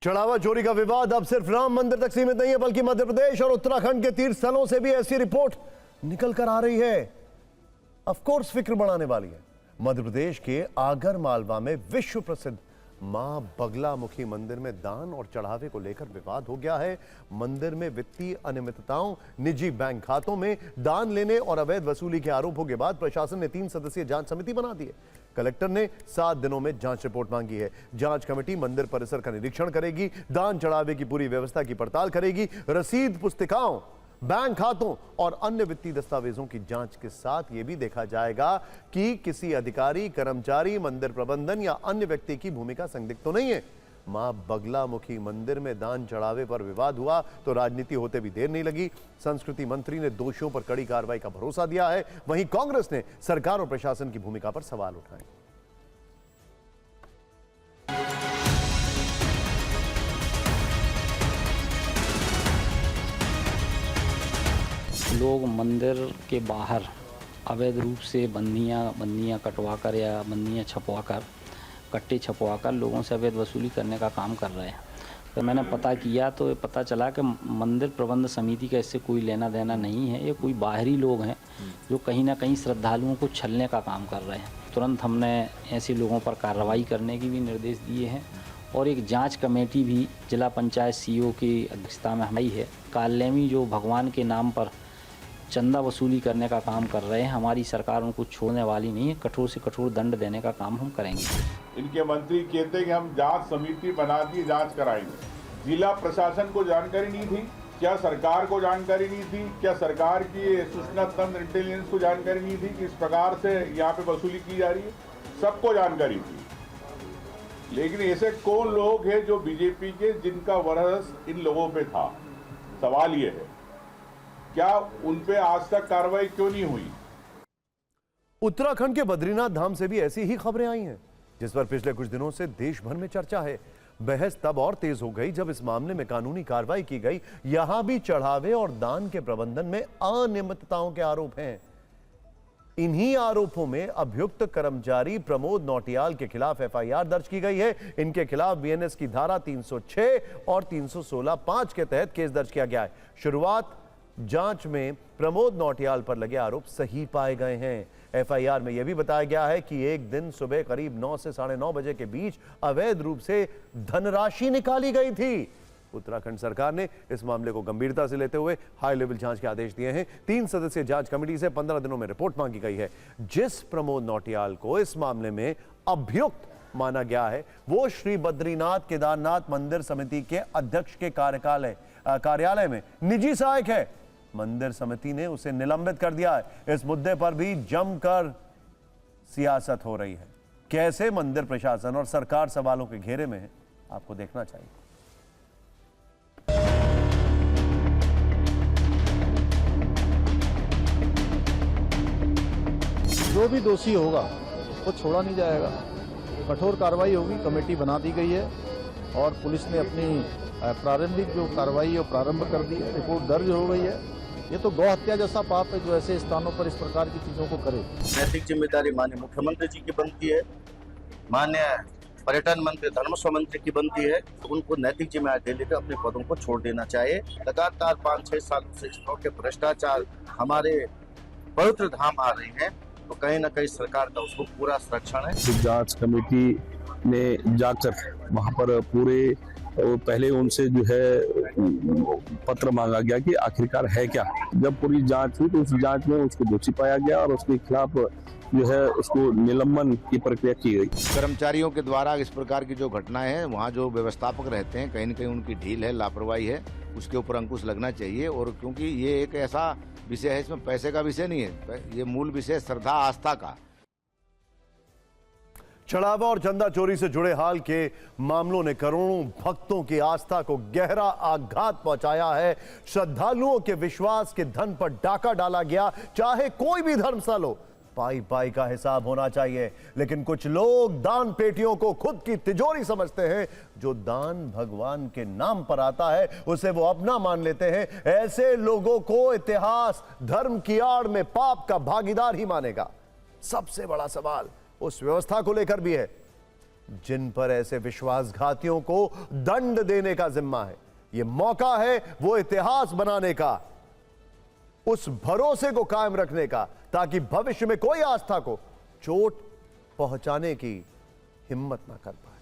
चढ़ावा चोरी का विवाद अब सिर्फ राम मंदिर तक सीमित नहीं है, बल्कि मध्य प्रदेश और उत्तराखंड के तीर्थ स्थलों से भी ऐसी रिपोर्ट निकल कर आ रही है। ऑफ कोर्स फिक्र बढ़ाने वाली है। मध्य प्रदेश के आगर मालवा में विश्व प्रसिद्ध मां बगलामुखी मंदिर में दान और चढ़ावे को लेकर विवाद हो गया है। मंदिर में वित्तीय अनियमितताओं, निजी बैंक खातों में दान लेने और अवैध वसूली के आरोपों के बाद प्रशासन ने 3 सदस्यीय जांच समिति बना दी है। कलेक्टर ने 7 दिनों में जांच रिपोर्ट मांगी है। जांच कमेटी मंदिर परिसर का निरीक्षण करेगी, दान चढ़ावे की पूरी व्यवस्था की पड़ताल करेगी, रसीद पुस्तिकाओं, बैंक खातों और अन्य वित्तीय दस्तावेजों की जांच के साथ यह भी देखा जाएगा कि किसी अधिकारी, कर्मचारी, मंदिर प्रबंधन या अन्य व्यक्ति की भूमिका संदिग्ध तो नहीं है। मां बगलामुखी मंदिर में दान चढ़ावे पर विवाद हुआ तो राजनीति होते भी देर नहीं लगी। संस्कृति मंत्री ने दोषियों पर कड़ी कार्रवाई का भरोसा दिया है। वहीं कांग्रेस ने सरकार और प्रशासन की भूमिका पर सवाल उठाए। लोग मंदिर के बाहर अवैध रूप से बंदियां कटवाकर या बंदियां छपवाकर, कट्टे छपवाकर लोगों से अवैध वसूली करने का काम कर रहे हैं। तो मैंने पता किया तो ये पता चला कि मंदिर प्रबंध समिति का इससे कोई लेना देना नहीं है। ये कोई बाहरी लोग हैं जो कहीं ना कहीं श्रद्धालुओं को छलने का काम कर रहे हैं। तुरंत हमने ऐसे लोगों पर कार्रवाई करने की भी निर्देश दिए हैं और एक जांच कमेटी भी जिला पंचायत सीईओ की अध्यक्षता में हमारी है। कालनेमी जो भगवान के नाम पर चंदा वसूली करने का काम कर रहे हैं, हमारी सरकार उनको छोड़ने वाली नहीं है। कठोर से कठोर दंड देने का काम हम करेंगे। इनके मंत्री कहते हैं कि हम जांच समिति बना दी, जांच कराएंगे। जिला प्रशासन को जानकारी नहीं थी क्या? सरकार को जानकारी नहीं थी क्या? सरकार की सूचना तंत्र इंटेलिजेंस को जानकारी नहीं थी कि इस प्रकार से यहाँ पे वसूली की जा रही है? सबको जानकारी थी। लेकिन ऐसे कौन लोग हैं जो बीजेपी के, जिनका वरस इन लोगों पे था? सवाल ये है, क्या उन पे आज तक कार्रवाई क्यों नहीं हुई? उत्तराखंड के बद्रीनाथ धाम से भी ऐसी ही खबरें आई हैं, जिस पर पिछले कुछ दिनों से देश भर में चर्चा है। बहस तब और तेज हो गई जब इस मामले में कानूनी कार्रवाई की गई। यहां भी चढ़ावे और दान के प्रबंधन में अनियमितताओं के आरोप हैं। इन्हीं आरोपों में अभियुक्त कर्मचारी प्रमोद नौटियाल के खिलाफ एफआईआर दर्ज की गई है। इनके खिलाफ बीएनएस की धारा 306 और 316(5) के तहत केस दर्ज किया गया है। शुरुआत जांच में प्रमोद नौटियाल पर लगे आरोप सही पाए गए हैं। एफआईआर में यह भी बताया गया है कि एक दिन सुबह करीब 9 से 9:30 बजे के बीच अवैध रूप से धनराशि निकाली गई थी। उत्तराखंड सरकार ने इस मामले को गंभीरता से लेते हुए हाई लेवल जांच के आदेश दिए हैं। 3 सदस्यीय जांच कमेटी से 15 दिनों में रिपोर्ट मांगी गई है। जिस प्रमोद नौटियाल को इस मामले में अभियुक्त माना गया है, वो श्री बद्रीनाथ केदारनाथ मंदिर समिति के अध्यक्ष के कार्यालय में निजी सहायक है। मंदिर समिति ने उसे निलंबित कर दिया है। इस मुद्दे पर भी जमकर सियासत हो रही है। कैसे मंदिर प्रशासन और सरकार सवालों के घेरे में है, आपको देखना चाहिए। जो भी दोषी होगा वो छोड़ा नहीं जाएगा। कठोर कार्रवाई होगी। कमेटी बना दी गई है और पुलिस ने अपनी प्रारंभिक जो कार्रवाई है प्रारंभ कर दी है। रिपोर्ट दर्ज हो गई है। ये तो गौ हत्या जैसा पाप है जो ऐसे स्थानों पर इस प्रकार की चीजों को करे। नैतिक जिम्मेदारी माननीय मुख्यमंत्री जी की बनती है, माननीय पर्यटन मंत्री, धर्मस्व मंत्री की बनती है। तो उनको नैतिक जिम्मेदारी लेकर अपने पदों को छोड़ देना चाहिए। लगातार 5-6 सालों से इस तरह के भ्रष्टाचार हमारे पवित्र धाम आ रहे हैं, तो कहीं ना कहीं सरकार का उसको पूरा संरक्षण है। जांच कमेटी ने जाकर वहां पर पूरे पहले उनसे जो है पत्र मांगा गया कि आखिरकार है क्या। जब पूरी जांच हुई तो उस जांच में उसको दोषी पाया गया और उसके खिलाफ जो है उसको निलंबन की प्रक्रिया की गई। कर्मचारियों के द्वारा इस प्रकार की जो घटनाएं हैं, वहाँ जो व्यवस्थापक रहते हैं, कहीं न कहीं उनकी ढील है, लापरवाही है, उसके ऊपर अंकुश लगना चाहिए। और क्योंकि ये एक ऐसा विषय है, इसमें पैसे का विषय नहीं है, ये मूल विषय श्रद्धा आस्था का। चढ़ावा और चंदा चोरी से जुड़े हाल के मामलों ने करोड़ों भक्तों की आस्था को गहरा आघात पहुंचाया है। श्रद्धालुओं के विश्वास के धन पर डाका डाला गया। चाहे कोई भी धर्मस्थल हो, पाई पाई का हिसाब होना चाहिए। लेकिन कुछ लोग दान पेटियों को खुद की तिजोरी समझते हैं। जो दान भगवान के नाम पर आता है उसे वो अपना मान लेते हैं। ऐसे लोगों को इतिहास धर्म की आड़ में पाप का भागीदार ही मानेगा। सबसे बड़ा सवाल उस व्यवस्था को लेकर भी है जिन पर ऐसे विश्वासघातियों को दंड देने का जिम्मा है। यह मौका है वो इतिहास बनाने का, उस भरोसे को कायम रखने का, ताकि भविष्य में कोई आस्था को चोट पहुंचाने की हिम्मत ना कर पाए।